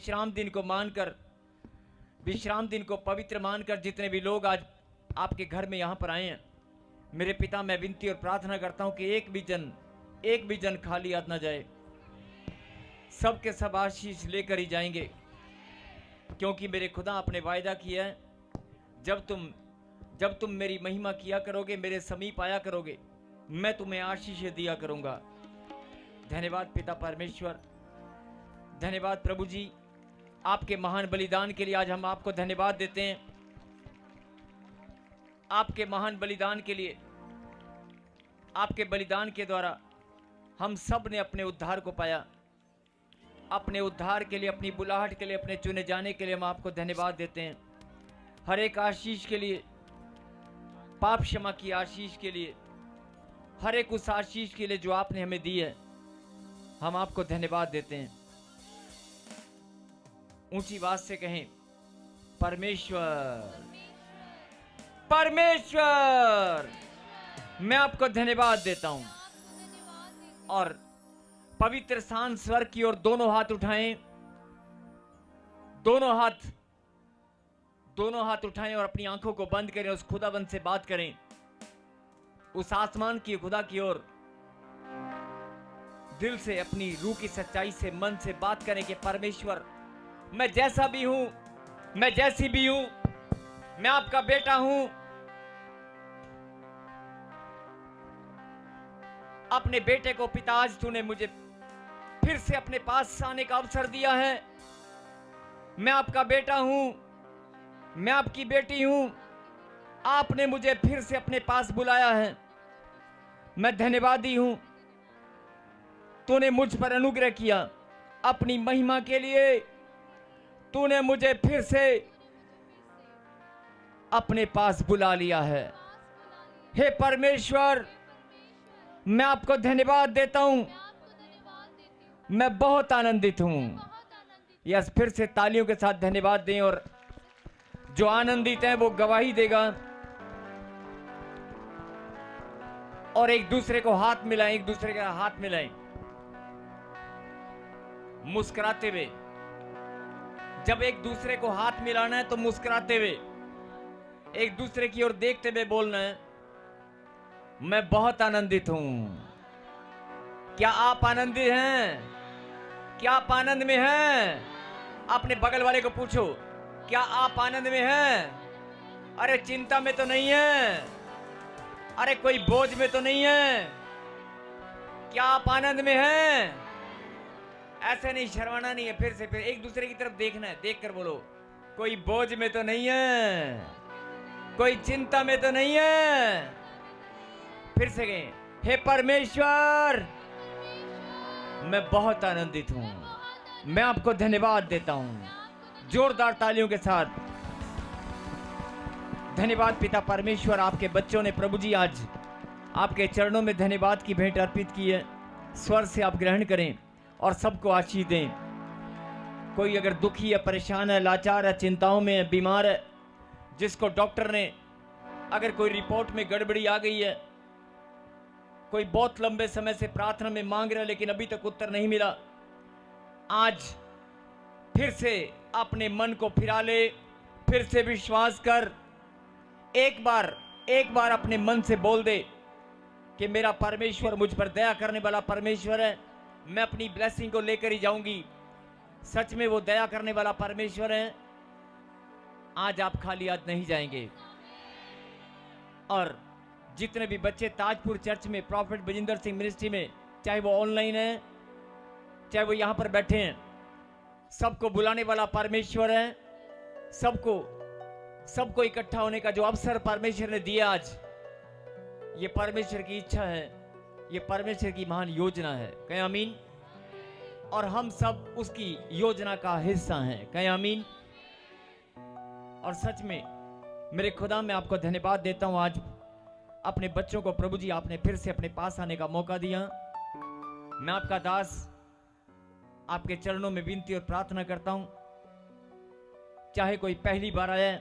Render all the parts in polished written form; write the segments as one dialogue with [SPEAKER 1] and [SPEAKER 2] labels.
[SPEAKER 1] विश्राम दिन को मानकर, विश्राम दिन को पवित्र मानकर जितने भी लोग आज आपके घर में यहाँ पर आए हैं, मेरे पिता मैं विनती और प्रार्थना करता हूँ कि एक भी जन खाली हाथ ना जाए। सबके सब आशीष लेकर ही जाएंगे, क्योंकि मेरे खुदा आपने वायदा किया है, जब तुम मेरी महिमा किया करोगे, मेरे समीप आया करोगे, मैं तुम्हें आशीष दिया करूंगा। धन्यवाद पिता परमेश्वर, धन्यवाद प्रभु जी, आपके महान बलिदान के लिए आज हम आपको धन्यवाद देते हैं। आपके महान बलिदान के लिए, आपके बलिदान के द्वारा हम सब ने अपने उद्धार को पाया। अपने उद्धार के लिए, अपनी बुलाहट के लिए, अपने चुने जाने के लिए हम आपको धन्यवाद देते हैं। हर एक आशीष के लिए, पाप क्षमा की आशीष के लिए, हर एक उस आशीष के लिए जो आपने हमें दी है, हम आपको धन्यवाद देते हैं। ऊंची आवाज से कहें, परमेश्वर परमेश्वर, मैं आपको धन्यवाद देता हूं। और पवित्र स्थान स्वर की ओर दोनों हाथ उठाएं, दोनों हाथ उठाएं और अपनी आंखों को बंद करें। उस खुदाबंद से बात करें, उस आसमान की खुदा की ओर दिल से, अपनी रूह की सच्चाई से, मन से बात करें कि परमेश्वर, मैं जैसा भी हूं, मैं जैसी भी हूं, मैं आपका बेटा हूं। अपने बेटे को पिता, आज तूने मुझे फिर से अपने पास आने का अवसर दिया है। मैं आपका बेटा हूं, मैं आपकी बेटी हूं। आपने मुझे फिर से अपने पास बुलाया है। मैं धन्यवादी हूं। तूने मुझ पर अनुग्रह किया, अपनी महिमा के लिए तूने मुझे फिर से अपने पास बुला लिया है। हे परमेश्वर, मैं आपको धन्यवाद देता हूं। मैं बहुत आनंदित हूं। यस, फिर से तालियों के साथ धन्यवाद दें, और जो आनंदित है वो गवाही देगा। और एक दूसरे को हाथ मिलाएं, एक दूसरे का हाथ मिलाएं, मुस्कुराते हुए। जब एक दूसरे को हाथ मिलाना है तो मुस्कुराते हुए, एक दूसरे की ओर देखते हुए बोलना है, मैं बहुत आनंदित हूं। क्या आप आनंदित हैं? क्या आप आनंद में हैं? अपने बगल वाले को पूछो, क्या आप आनंद में हैं? अरे चिंता में तो नहीं है? अरे कोई बोझ में तो नहीं है? क्या आप आनंद में हैं? ऐसे नहीं, शर्माना नहीं है। फिर एक दूसरे की तरफ देखना है, देखकर बोलो, कोई बोझ में तो नहीं है, कोई चिंता में तो नहीं है। फिर से कहें, हे परमेश्वर, मैं बहुत आनंदित हूं। मैं आपको धन्यवाद देता हूं। जोरदार तालियों के साथ धन्यवाद पिता परमेश्वर। आपके बच्चों ने प्रभु जी आज आपके चरणों में धन्यवाद की भेंट अर्पित की है। स्वर से आप ग्रहण करें और सबको आशीष दें। कोई अगर दुखी है, परेशान है, लाचार है, चिंताओं में है, बीमार है, जिसको डॉक्टर ने, अगर कोई रिपोर्ट में गड़बड़ी आ गई है, कोई बहुत लंबे समय से प्रार्थना में मांग रहा है लेकिन अभी तक उत्तर नहीं मिला, आज फिर से अपने मन को फिरा ले, फिर से विश्वास कर, एक बार अपने मन से बोल दे कि मेरा परमेश्वर मुझ पर दया करने वाला परमेश्वर है। मैं अपनी ब्लेसिंग को लेकर ही जाऊंगी। सच में वो दया करने वाला परमेश्वर है। आज आप खाली हाथ नहीं जाएंगे। और जितने भी बच्चे ताजपुर चर्च में प्रॉफेट बजिंदर सिंह मिनिस्ट्री में, चाहे वो ऑनलाइन है, चाहे वो यहां पर बैठे हैं, सबको बुलाने वाला परमेश्वर है। सबको इकट्ठा होने का जो अवसर परमेश्वर ने दिया आज, ये परमेश्वर की इच्छा है, ये परमेश्वर की महान योजना है। कहें आमीन। और हम सब उसकी योजना का हिस्सा हैं। कहें आमीन। और सच में मेरे खुदा, मैं आपको धन्यवाद देता हूं। आज अपने बच्चों को प्रभु जी आपने फिर से अपने पास आने का मौका दिया। मैं आपका दास आपके चरणों में विनती और प्रार्थना करता हूं, चाहे कोई पहली बार आया,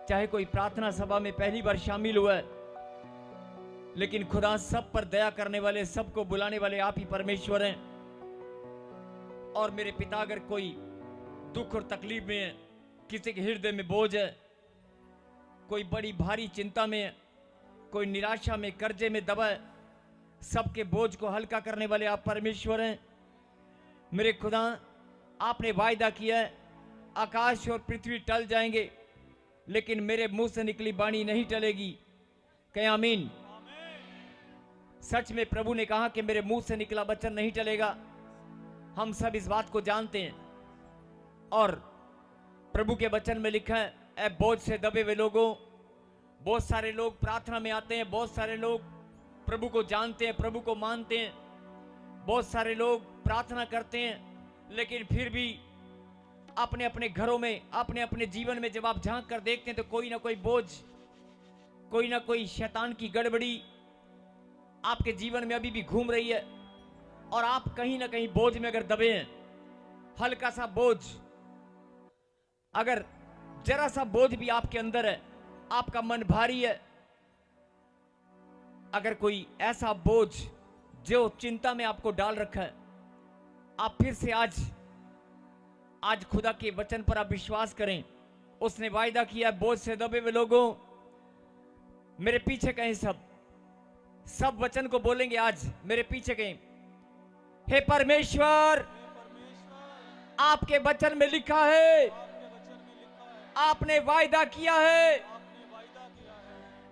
[SPEAKER 1] चाहे कोई प्रार्थना सभा में पहली बार शामिल हुआ है, लेकिन खुदा सब पर दया करने वाले, सबको बुलाने वाले आप ही परमेश्वर हैं। और मेरे पिता अगर कोई दुख और तकलीफ में है, किसी के हृदय में बोझ है, कोई बड़ी भारी चिंता में है, कोई निराशा में, कर्जे में दबा है, सबके बोझ को हल्का करने वाले आप परमेश्वर हैं। मेरे खुदा, आपने वायदा किया है आकाश और पृथ्वी टल जाएंगे लेकिन मेरे मुंह से निकली वाणी नहीं टलेगी। कहें आमीन। सच में प्रभु ने कहा कि मेरे मुंह से निकला वचन नहीं टलेगा। हम सब इस बात को जानते हैं और प्रभु के वचन में लिखा है, ऐ बोझ से दबे हुए लोगों, बहुत सारे लोग प्रार्थना में आते हैं, बहुत सारे लोग प्रभु को जानते हैं, प्रभु को मानते हैं, बहुत सारे लोग प्रार्थना करते हैं, लेकिन फिर भी अपने अपने घरों में, अपने अपने जीवन में जब आप झांक कर देखते हैं तो कोई ना कोई बोझ, कोई ना कोई शैतान की गड़बड़ी आपके जीवन में अभी भी घूम रही है और आप कहीं ना कहीं बोझ में अगर दबे हैं, हल्का सा बोझ, अगर जरा सा बोझ भी आपके अंदर है, आपका मन भारी है, अगर कोई ऐसा बोझ जो चिंता में आपको डाल रखा है, आप फिर से आज खुदा के वचन पर आप विश्वास करें। उसने वायदा किया, बोझ से दबे हुए लोगों मेरे पीछे कहें, सब वचन को बोलेंगे आज, मेरे पीछे कहें, हे परमेश्वर, आपके वचन में लिखा है, आपने वायदा किया है,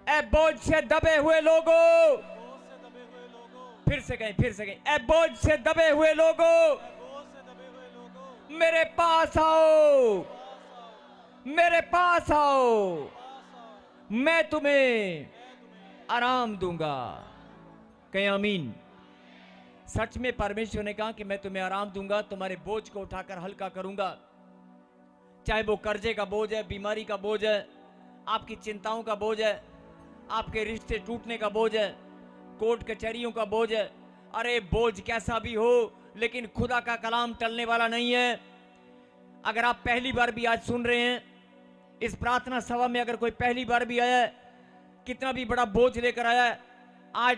[SPEAKER 1] ए बोझ से दबे हुए लोगों, फिर से कहें, ए बोझ से दबे हुए लोगों मेरे पास आओ, मेरे पास आओ, मैं तुम्हें आराम दूंगा। कहें आमीन। सच में परमेश्वर ने कहा कि मैं तुम्हें आराम दूंगा, तुम्हारे बोझ को उठाकर हल्का करूंगा, चाहे वो कर्जे का बोझ है, बीमारी का बोझ है, आपकी चिंताओं का बोझ है, आपके रिश्ते टूटने का बोझ है, कोर्ट कचहरियों का बोझ है। अरे बोझ कैसा भी हो, लेकिन खुदा का कलाम टलने वाला नहीं है। अगर आप पहली बार भी आज सुन रहे हैं इस प्रार्थना सभा में, अगर कोई पहली बार भी आया है, कितना भी बड़ा बोझ लेकर आया है, आज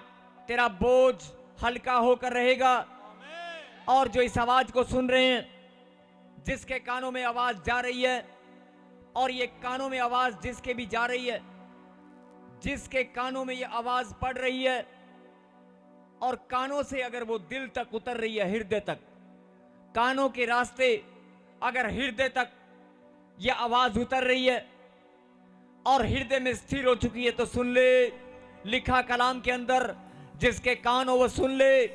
[SPEAKER 1] तेरा बोझ हल्का होकर रहेगा। और जो इस आवाज को सुन रहे हैं, जिसके कानों में आवाज जा रही है, और ये कानों में आवाज जिसके भी जा रही है, जिसके कानों में ये आवाज पड़ रही है और कानों से अगर वो दिल तक उतर रही है, हृदय तक, कानों के रास्ते अगर हृदय तक ये आवाज उतर रही है और हृदय में स्थिर हो चुकी है, तो सुन ले, लिखा कलाम के अंदर, जिसके कान हो वो सुन ले।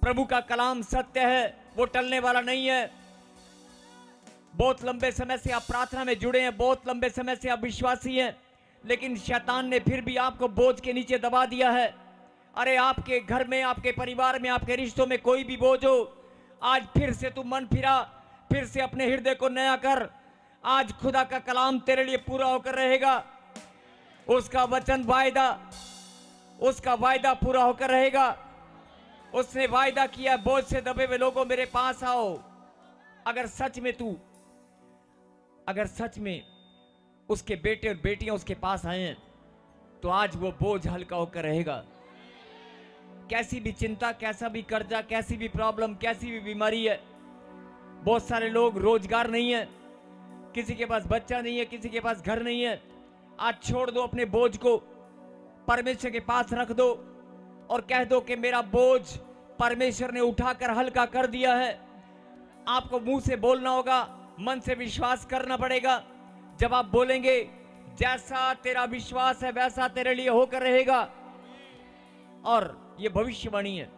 [SPEAKER 1] प्रभु का कलाम सत्य है, वो टलने वाला नहीं है। बहुत लंबे समय से आप प्रार्थना में जुड़े हैं, बहुत लंबे समय से आप विश्वासी हैं, लेकिन शैतान ने फिर भी आपको बोझ के नीचे दबा दिया है। अरे आपके घर में, आपके परिवार में, आपके रिश्तों में कोई भी बोझ हो, आज फिर से तू मन फिरा, फिर से अपने हृदय को नया कर। आज खुदा का कलाम तेरे लिए पूरा होकर रहेगा। उसका वचन वायदा, उसका वायदा पूरा होकर रहेगा। उसने वायदा किया, बोझ से दबे हुए लोगों मेरे पास आओ। अगर सच में उसके बेटे और बेटियां उसके पास आए हैं, तो आज वो बोझ हल्का होकर रहेगा। कैसी भी चिंता, कैसा भी कर्जा, कैसी भी प्रॉब्लम, कैसी भी बीमारी है, बहुत सारे लोग रोजगार नहीं है, किसी के पास बच्चा नहीं है, किसी के पास घर नहीं है। आज छोड़ दो अपने बोझ को, परमेश्वर के पास रख दो और कह दो कि मेरा बोझ परमेश्वर ने उठाकर हल्का कर दिया है। आपको मुंह से बोलना होगा, मन से विश्वास करना पड़ेगा। जब आप बोलेंगे, जैसा तेरा विश्वास है वैसा तेरे लिए होकर रहेगा। और ये भविष्यवाणी है।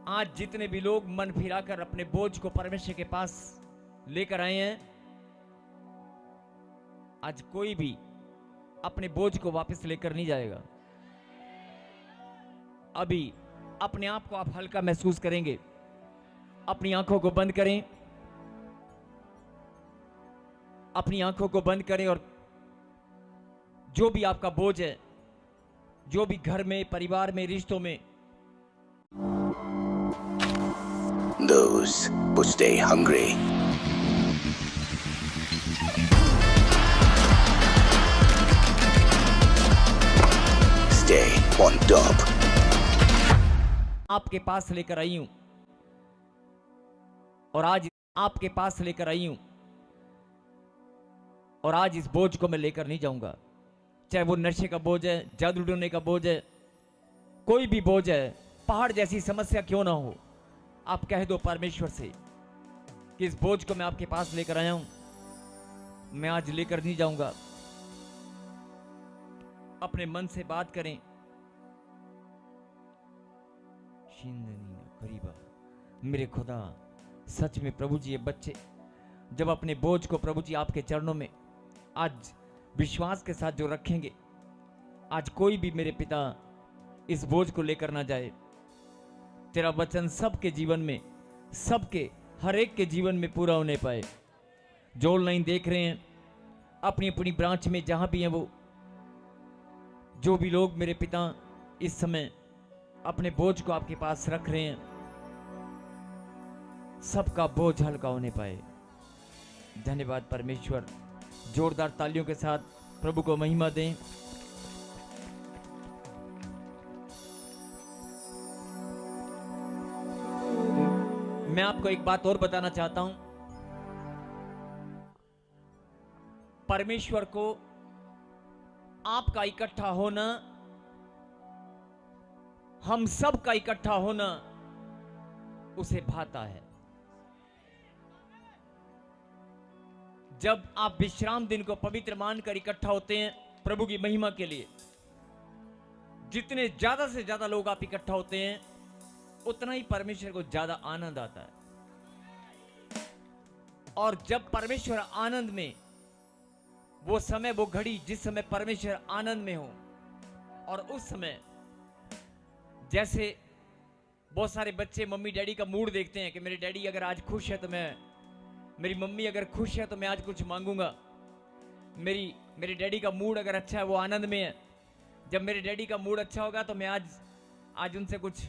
[SPEAKER 1] आज जितने भी लोग मन फिराकर अपने बोझ को परमेश्वर के पास लेकर आए हैं, आज कोई भी अपने बोझ को वापस लेकर नहीं जाएगा। अभी अपने आप को आप हल्का महसूस करेंगे। अपनी आंखों को बंद करें, अपनी आंखों को बंद करें और जो भी आपका बोझ है, जो भी घर में, परिवार में, रिश्तों में,
[SPEAKER 2] Those who stay hungry stay on top.
[SPEAKER 1] आपके पास लेकर आई हूं और आज आपके पास लेकर आई हूं, और आज इस बोझ को मैं लेकर नहीं जाऊंगा। चाहे वो नशे का बोझ है, जादू टोने का बोझ है, कोई भी बोझ है, पहाड़ जैसी समस्या क्यों ना हो, आप कह दो परमेश्वर से कि इस बोझ को मैं आपके पास लेकर आया हूं, मैं आज लेकर नहीं जाऊंगा। अपने मन से बात करें। करीबा मेरे खुदा, सच में प्रभु जी, ये बच्चे जब अपने बोझ को प्रभु जी आपके चरणों में आज विश्वास के साथ जो रखेंगे, आज कोई भी मेरे पिता इस बोझ को लेकर ना जाए। तेरा वचन सबके जीवन में, सबके हर एक के जीवन में पूरा होने पाए। जो ऑनलाइन देख रहे हैं अपनी अपनी ब्रांच में, जहां भी हैं वो, जो भी लोग मेरे पिता इस समय अपने बोझ को आपके पास रख रहे हैं, सबका बोझ हल्का होने पाए। धन्यवाद परमेश्वर। जोरदार तालियों के साथ प्रभु को महिमा दें। मैं आपको एक बात और बताना चाहता हूं। परमेश्वर को आपका इकट्ठा होना, हम सब का इकट्ठा होना उसे भाता है। जब आप विश्राम दिन को पवित्र मानकर इकट्ठा होते हैं प्रभु की महिमा के लिए, जितने ज्यादा से ज्यादा लोग आप इकट्ठा होते हैं, उतना ही परमेश्वर को ज्यादा आनंद आता है। और जब परमेश्वर आनंद में, वो समय, वो घड़ी जिस समय परमेश्वर आनंद में हो, और उस समय जैसे बहुत सारे बच्चे मम्मी डैडी का मूड देखते हैं कि मेरे डैडी अगर आज खुश है तो मैं, मेरी मम्मी अगर खुश है तो मैं आज कुछ मांगूंगा। मेरे डैडी का मूड अगर अच्छा है, वो आनंद में है, जब मेरे डैडी का मूड अच्छा होगा तो मैं आज उनसे कुछ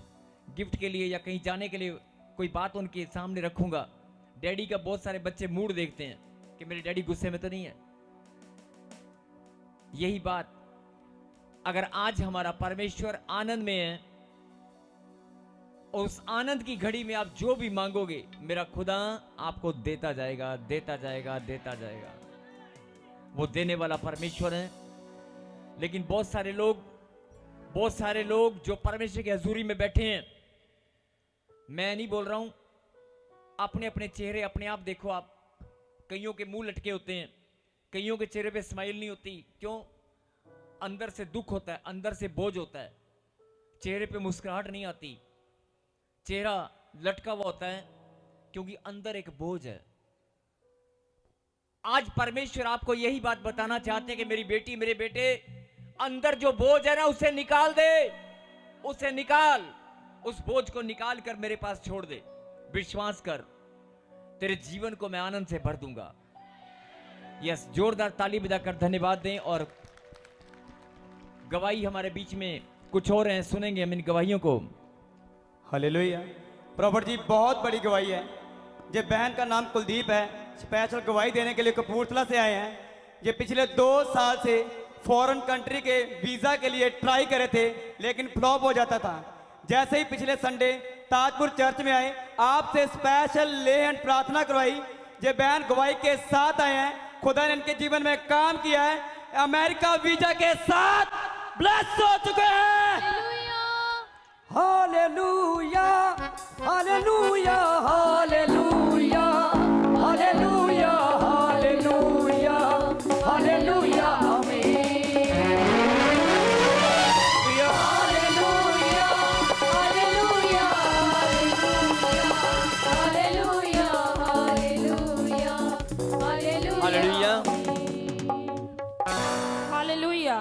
[SPEAKER 1] गिफ्ट के लिए या कहीं जाने के लिए कोई बात उनके सामने रखूंगा। डैडी का बहुत सारे बच्चे मूड देखते हैं कि मेरे डैडी गुस्से में तो नहीं है। यही बात, अगर आज हमारा परमेश्वर आनंद में है, और उस आनंद की घड़ी में आप जो भी मांगोगे, मेरा खुदा आपको देता जाएगा, देता जाएगा, देता जाएगा। वो देने वाला परमेश्वर है। लेकिन बहुत सारे लोग जो परमेश्वर की हजूरी में बैठे हैं, मैं नहीं बोल रहा हूं, अपने अपने चेहरे अपने आप देखो। आप कईयों के मुंह लटके होते हैं, कईयों के चेहरे पे स्माइल नहीं होती। क्यों? अंदर से दुख होता है, अंदर से बोझ होता है, चेहरे पे मुस्कुराहट नहीं आती, चेहरा लटका हुआ होता है, क्योंकि अंदर एक बोझ है। आज परमेश्वर आपको यही बात बताना चाहते हैं कि मेरी बेटी, मेरे बेटे, अंदर जो बोझ है ना, उसे निकाल दे, उसे निकाल, उस बोझ को निकाल कर मेरे पास छोड़ दे। विश्वास कर, तेरे जीवन को मैं आनंद से भर दूंगा। यस, जोरदार ताली बजाकर धन्यवाद दें। और गवाही हमारे बीच में कुछ और हैं, सुनेंगे हम इन गवाहियों को।
[SPEAKER 3] हालेलुया। प्रॉफिट जी, बहुत बड़ी गवाही है। ये बहन का नाम कुलदीप है, स्पेशल गवाही देने के लिए कपूरथला से आए हैं। ये पिछले 2 साल से फॉरेन कंट्री के वीज़ा के लिए ट्राई करे थे, लेकिन फ्लॉप हो जाता था। जैसे ही पिछले संडे ताजपुर चर्च में आए, आपसे स्पेशल ले हैंड प्रार्थना करवाई, ये बहन गवाही के साथ आए हैं। खुदा ने इनके जीवन में काम किया है, अमेरिका वीजा के साथ ब्लेस हो चुके हैं। Hallelujah, hallelujah, hallelujah, hallelujah, hallelujah, hallelujah, आमीन। Hallelujah, hallelujah,
[SPEAKER 4] hallelujah, hallelujah, hallelujah, hallelujah.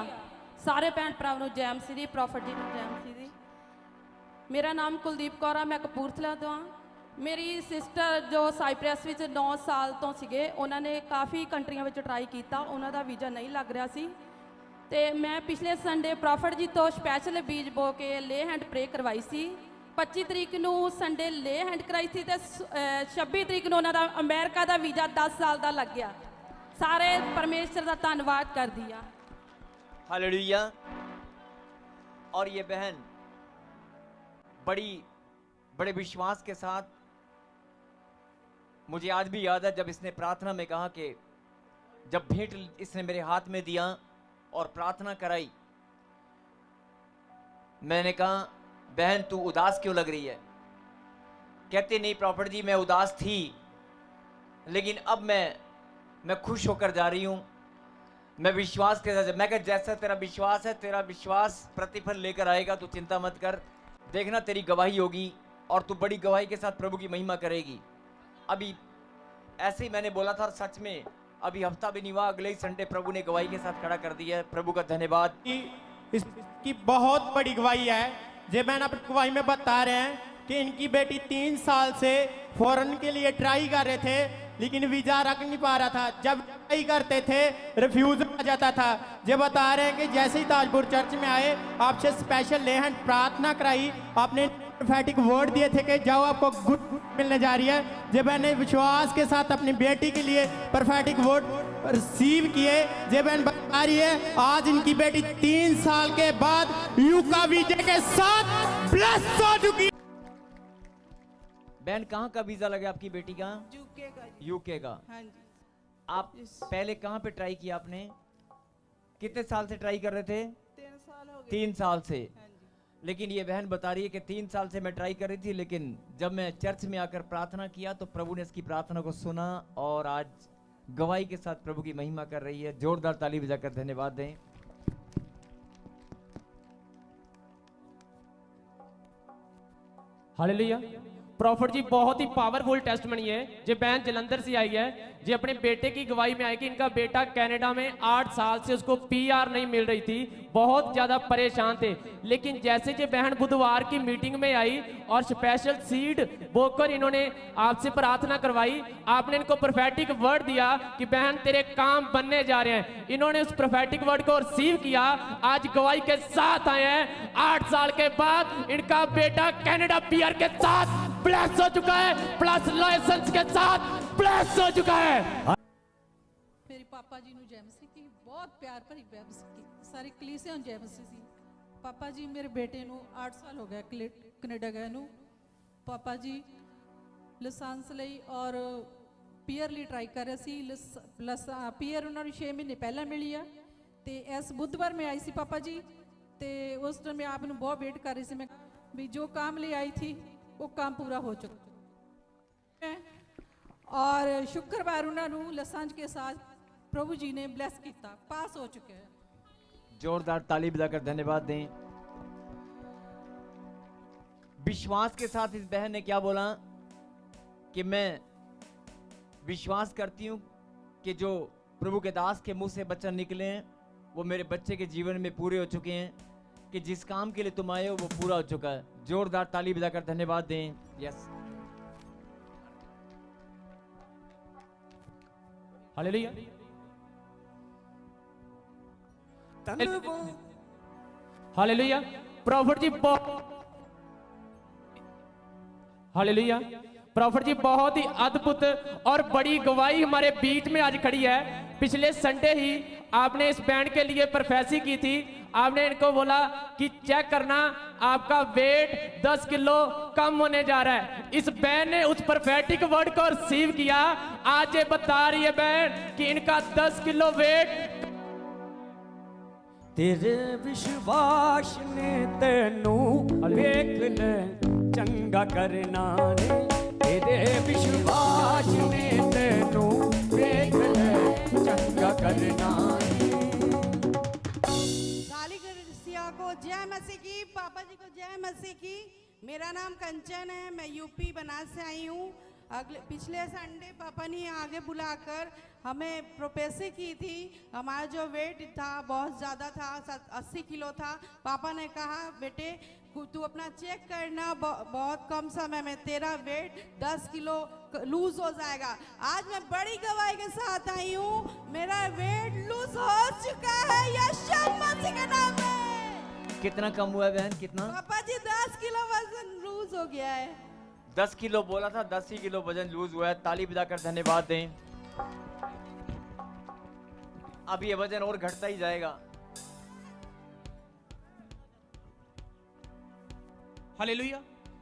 [SPEAKER 4] सारे भैन भरावां नूं जय मसीह दी, प्रॉफिट जी नूं जय मसीह दी। मेरा नाम कुलदीप कौर है, मैं कपूरथला तो हाँ। मेरी सिस्टर जो साइप्रस विच 9 साल तो सीगे, उन्होंने काफ़ी कंट्रियां विच ट्राई किया, उन्हों का वीज़ा नहीं लग रहा सी। ते मैं पिछले संडे प्रॉफिट जी तो स्पैशल बीज बो के ले हैंड प्रे करवाई सी। 25 तरीक नूं संडे ले हैंड कराई सी, ते 26 तरीक नूं उन्हां दा अमेरिका का वीज़ा 10 साल का लग गया। सारे परमेश्वर का धन्यवाद कर दिया।
[SPEAKER 1] हालेलुया। और ये बहन बड़े विश्वास के साथ मुझे आज भी याद है जब इसने प्रार्थना में कहा कि जब भेंट इसने मेरे हाथ में दिया और प्रार्थना कराई, मैंने कहा बहन तू उदास क्यों लग रही है? कहते नहीं प्रॉफिट जी मैं उदास थी, लेकिन अब मैं खुश होकर जा रही हूं, मैं विश्वास के साथ। मैं कहा जैसा तेरा विश्वास है, तेरा विश्वास प्रतिफल लेकर आएगा, तू चिंता मत कर, देखना तेरी गवाही होगी और तू बड़ी गवाही के साथ प्रभु की महिमा करेगी। अभी ऐसे ही मैंने बोला था और सच में अभी हफ्ता भी नहीं हुआ, अगले ही संडे प्रभु ने गवाही के साथ खड़ा कर दिया है। प्रभु का धन्यवाद।
[SPEAKER 5] इसकी बहुत बड़ी गवाही है। जे मैंने अपनी गवाही में बता रहे हैं कि इनकी बेटी 3 साल से फॉरेन के लिए ट्राई कर रहे थे, लेकिन वीजा रख नहीं पा रहा था। जब ट्राई करते थे रिफ्यूज आ जाता था। जे बता रहे हैं कि जैसे ही ताजपुर चर्च में आए, आपसे स्पेशल ले हैंड प्रार्थना कराई, आपने प्रोफेटिक वर्ड दिए थे कि जाओ आपको गुड मिलने जा रही है। जब मैंने विश्वास के साथ अपनी बेटी के लिए प्रोफेटिक वर्ड रिसीव किए, जब बहन बता रही है आज इनकी बेटी 3 साल के बाद यूका वीजा के साथ ब्लेस हो चुकी।
[SPEAKER 1] बहन कहाँ का वीजा लगा आपकी बेटी का?
[SPEAKER 6] यूके का।
[SPEAKER 1] यूके का।
[SPEAKER 6] हाँ जी।
[SPEAKER 1] आप पहले कहाँ पे ट्राई किया आपने? कितने साल से ट्राई कर रहे थे?
[SPEAKER 6] 3 साल हो गए।
[SPEAKER 1] 3 साल से।
[SPEAKER 6] हाँ जी।
[SPEAKER 1] लेकिन ये बहन बता रही है कि 3 साल से मैं ट्राई कर रही थी, लेकिन जब मैं चर्च में आकर प्रार्थना किया तो प्रभु ने इसकी प्रार्थना को सुना और आज गवाही के साथ प्रभु की महिमा कर रही है। जोरदार ताली बजाकर धन्यवाद दें।
[SPEAKER 7] हालेलुया। प्रॉफिट जी बहुत ही पावरफुल टेस्टमनी है। जो बहन जलंधर से आई है, जो अपने बेटे की गवाही में आई कि इनका बेटा कनाडा में 8 साल से उसको पीआर नहीं मिल रही थी, बहुत ज्यादा परेशान थे। लेकिन जैसे जो बहन बुधवार की मीटिंग में आई और स्पेशल सीड बोकर इन्होंने आपसे प्रार्थना करवाई, आपने इनको प्रोफेटिक वर्ड दिया कि बहन तेरे काम बनने जा रहे हैं। इन्होंने उस प्रोफेटिक वर्ड को रिसीव किया, आज गवाही के साथ आए हैं। 8 साल के बाद इनका बेटा कनाडा पीआर के साथ प्लस हो चुका है, प्लस लाइसेंस के साथ प्लस हो चुका है।
[SPEAKER 6] मेरे पापा जी ਨੂੰ ਜੈਮਸੀ ਕੀ ਬਹੁਤ ਪਿਆਰ ਭਰੀ ਬੈਬਸ ਕੀ ਸਾਰੀ ਕਲੀਸਿਆਂ ਨੂੰ ਜੈਮਸੀ ਸੀ। ਪਾਪਾ ਜੀ ਮੇਰੇ ਬੇਟੇ ਨੂੰ 8 ਸਾਲ ਹੋ ਗਏ ਕੈਨੇਡਾ ਗਏ ਨੂੰ। ਪਾਪਾ ਜੀ ਲਾਇਸੈਂਸ ਲਈ ਔਰ ਪੀਆਰ ਲਈ ਟਰਾਈ ਕਰ ਰਹੇ ਸੀ। ਪੀਆਰ ਉਹਨਾਂ ਨੂੰ 6 ਮਹੀਨੇ ਪਹਿਲਾਂ ਮਿਲੀ ਆ ਤੇ ਇਸ ਬੁੱਧਵਾਰ ਮੈਂ ਆਈ ਸੀ ਪਾਪਾ ਜੀ, ਤੇ ਉਸ ਟਾਈਮ ਮੈਂ ਆਪ ਨੂੰ ਬਹੁਤ ਵੇਟ ਕਰ ਰਹੀ ਸੀ। ਮੈਂ ਵੀ ਜੋ काम ਲਈ आई थी वो काम पूरा हो चुका है और शुक्रवार उन्होंने लाइसेंस के साथ प्रभु जी ने ब्लेस किया, पास हो चुके हैं।
[SPEAKER 1] जोरदार ताली बजाकर धन्यवाद दें। विश्वास के साथ इस बहन ने क्या बोला कि मैं विश्वास करती हूं कि जो प्रभु के दास के मुंह से वचन निकले हैं वो मेरे बच्चे के जीवन में पूरे हो चुके हैं, कि जिस काम के लिए तुम आए हो वो पूरा हो चुका है। जोरदार ताली बजाकर धन्यवाद दें। Yes,
[SPEAKER 7] hallelujah. हालेलुया। प्रॉफिट जी हालेलुया। प्रॉफिट जी बहुत ही अद्भुत और बड़ी गवाही हमारे बीच में आज खड़ी है। पिछले संडे ही आपने इस बैंड के लिए प्रोफेसी की थी। आपने इनको बोला कि चेक करना आपका वेट 10 किलो कम होने जा रहा है। इस बहन ने उस प्रोफेटिक वर्ड को रिसीव किया। आज ये बता रही है बहन कि इनका 10 किलो वेट।
[SPEAKER 8] तेरे विश्वास ने तेनू वेख ले चंगा करना ने, तेरे विश्वास ने तेनू वेख ले चंगा करना ने।
[SPEAKER 6] को जय मसीह की, पापा जी को जय मसीह की। मेरा नाम कंचन है, मैं यूपी बनारस से आई हूँ। पिछले संडे पापा ने आगे बुलाकर हमें प्रोपेसी की थी। हमारा जो वेट था बहुत ज़्यादा था, 80 किलो था। पापा ने कहा बेटे तू अपना चेक करना, बहुत कम समय में तेरा वेट 10 किलो लूज हो जाएगा। आज मैं बड़ी गवाही के साथ आई हूँ, मेरा वेट लूज हो चुका है यीशु मसीह के नाम में।
[SPEAKER 1] कितना कम हुआ है बहन? कितना?
[SPEAKER 6] पापा जी 10 किलो वजन लूज हो गया है।
[SPEAKER 1] 10 किलो बोला था, 10 ही किलो वजन लूज हुआ है। ताली बजाकर धन्यवाद दें। अब ये वजन और घटता ही जाएगा।
[SPEAKER 9] हालेलुया।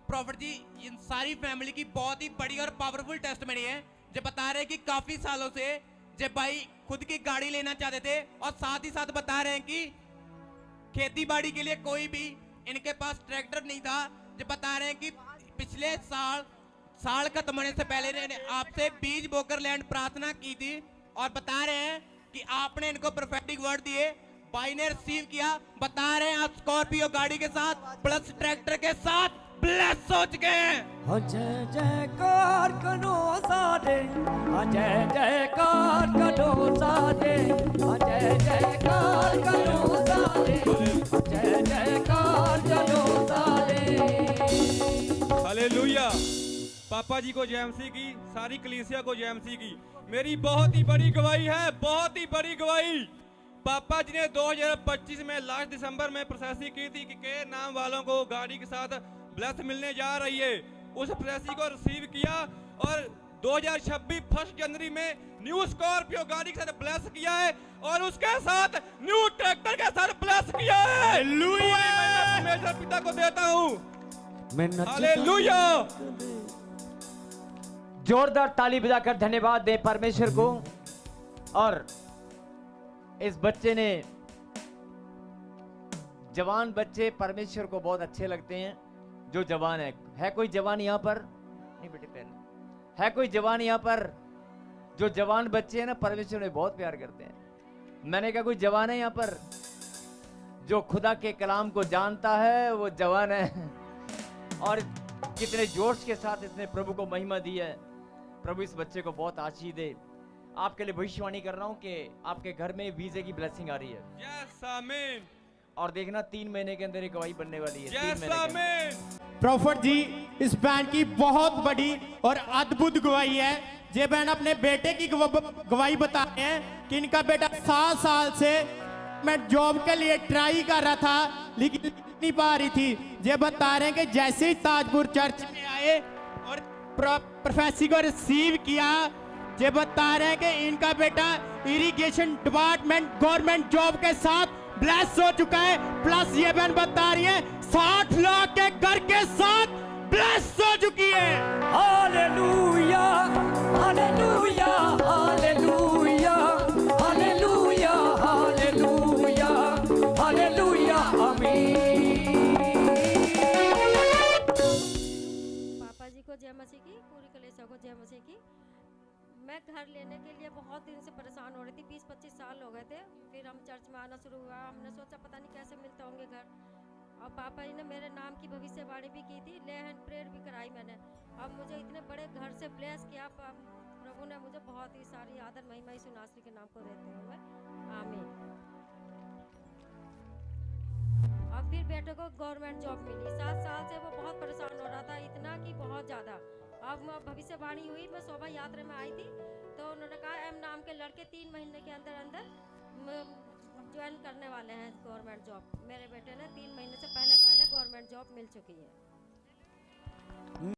[SPEAKER 9] प्रॉफिट जी इन सारी फैमिली की बहुत ही बड़ी और पावरफुल टेस्टमनी है जो बता रहे हैं कि काफी सालों से जब भाई खुद की गाड़ी लेना चाहते थे, और साथ ही साथ बता रहे हैं कि खेती बाड़ी के लिए कोई भी इनके पास ट्रैक्टर नहीं था। जो बता रहे हैं कि पिछले साल खत्म होने से पहले इन्होंने आपसे बीज बोकर लैंड प्रार्थना की थी, और बता रहे हैं कि आपने इनको प्रोफेटिक वर्ड दिए, भाई ने रिसीव किया। बता रहे हैं आप स्कॉर्पियो गाड़ी के साथ प्लस ट्रैक्टर के साथ ब्लेस हो चुके हैं।
[SPEAKER 8] जय जयकार करो सारे, जय जयकार करो सारे, जय जयकार करो सारे, जय जयकार करो सारे।
[SPEAKER 10] हालेलुया। पापा जी को जय मसीह की, सारी कलीसिया को जय मसीह की। मेरी बहुत ही बड़ी गवाही है, बहुत ही बड़ी गवाही। पापा जी ने 2025 में लास्ट दिसंबर में प्रोसेसिंग की थी कि के नाम वालों को गाड़ी के साथ ब्लेस मिलने जा रही है। उस प्रोसेसिंग को रिसीव किया और 2026 1 जनवरी में न्यू स्कॉर्पियो गाड़ी के साथ ब्लेस किया है, और उसके साथ न्यू ट्रैक्टर के साथ ब्लेस किया है। हालेलुया। मैं परमेश्वर पिता को देता हूँ। हालेलुया।
[SPEAKER 1] जोरदार ताली बजाकर धन्यवाद दे परमेश्वर को। और इस बच्चे ने, जवान बच्चे परमेश्वर को बहुत अच्छे लगते हैं। जो जवान है कोई जवान यहाँ पर? नहीं बेटे, पहले है कोई जवान यहाँ पर? जो जवान बच्चे हैं ना, परमेश्वर में बहुत प्यार करते हैं। मैंने कहा कोई जवान है यहाँ पर जो खुदा के कलाम को जानता है? वो जवान है। और कितने जोश के साथ इसने प्रभु को महिमा दी है। प्रभु इस बच्चे को बहुत आशीष दे। आपके लिए भविष्यवाणी कर रहा हूं कि आपके घर में वीजे की ब्लेसिंग आ रही है।
[SPEAKER 10] यस आमीन।
[SPEAKER 1] और देखना 3 महीने के अंदर एक गवाही बनने वाली है। 3
[SPEAKER 10] यस
[SPEAKER 1] महीने के
[SPEAKER 10] आमीन।
[SPEAKER 5] प्रॉफिट जी, इस बहन की बहुत बड़ी और अद्भुत गवाही है। ये बहन अपने बेटे की गवाही बता रहे हैं कि इनका बेटा 7 साल से मैं जॉब के लिए ट्राई कर रहा था, लेकिन नहीं पा रही थी। ये बता रहे हैं कि जैसे ही ताजपुर चर्च में आए और प्रोफेसी को रिसीव किया, ये बता रहे हैं कि इनका बेटा इरिगेशन डिपार्टमेंट गवर्नमेंट जॉब के साथ ब्लेस हो चुका है। प्लस ये बहन बता रही है 60 लाख के घर के साथ ब्लेस हो चुकी है।
[SPEAKER 8] Hallelujah, hallelujah, hallelujah, hallelujah, hallelujah, hallelujah, आमीन।
[SPEAKER 11] पापा जी को जय मसीह की, पूरी कलीसिया को जय मसीह की। मैं घर लेने के लिए बहुत दिन से परेशान हो रही थी। 20-25 साल हो गए थे। फिर हम चर्च में आना शुरू हुआ। हमने सोचा पता नहीं कैसे मिलते होंगे घर। और पापा जी ने मेरे नाम की भविष्यवाणी भी की थी, ले हैंड प्रेयर भी कराई मैंने। अब मुझे इतने बड़े घर से ब्लेस किया प्रभु ने मुझे। बहुत ही सारी आदर महिमा यीशु नासरी के नाम को देते हुए आमीन। और फिर बेटे को गवर्नमेंट जॉब मिली। 7 साल से वो बहुत परेशान हो रहा था, इतना कि बहुत ज़्यादा। अब भविष्यवाणी हुई, मैं शोभा यात्रा में आई थी तो उन्होंने कहा एम नाम के लड़के 3 महीने के अंदर अंदर ज्वाइन करने वाले हैं गवर्नमेंट जॉब। मेरे बेटे ने 3 महीने से पहले गवर्नमेंट जॉब मिल चुकी है।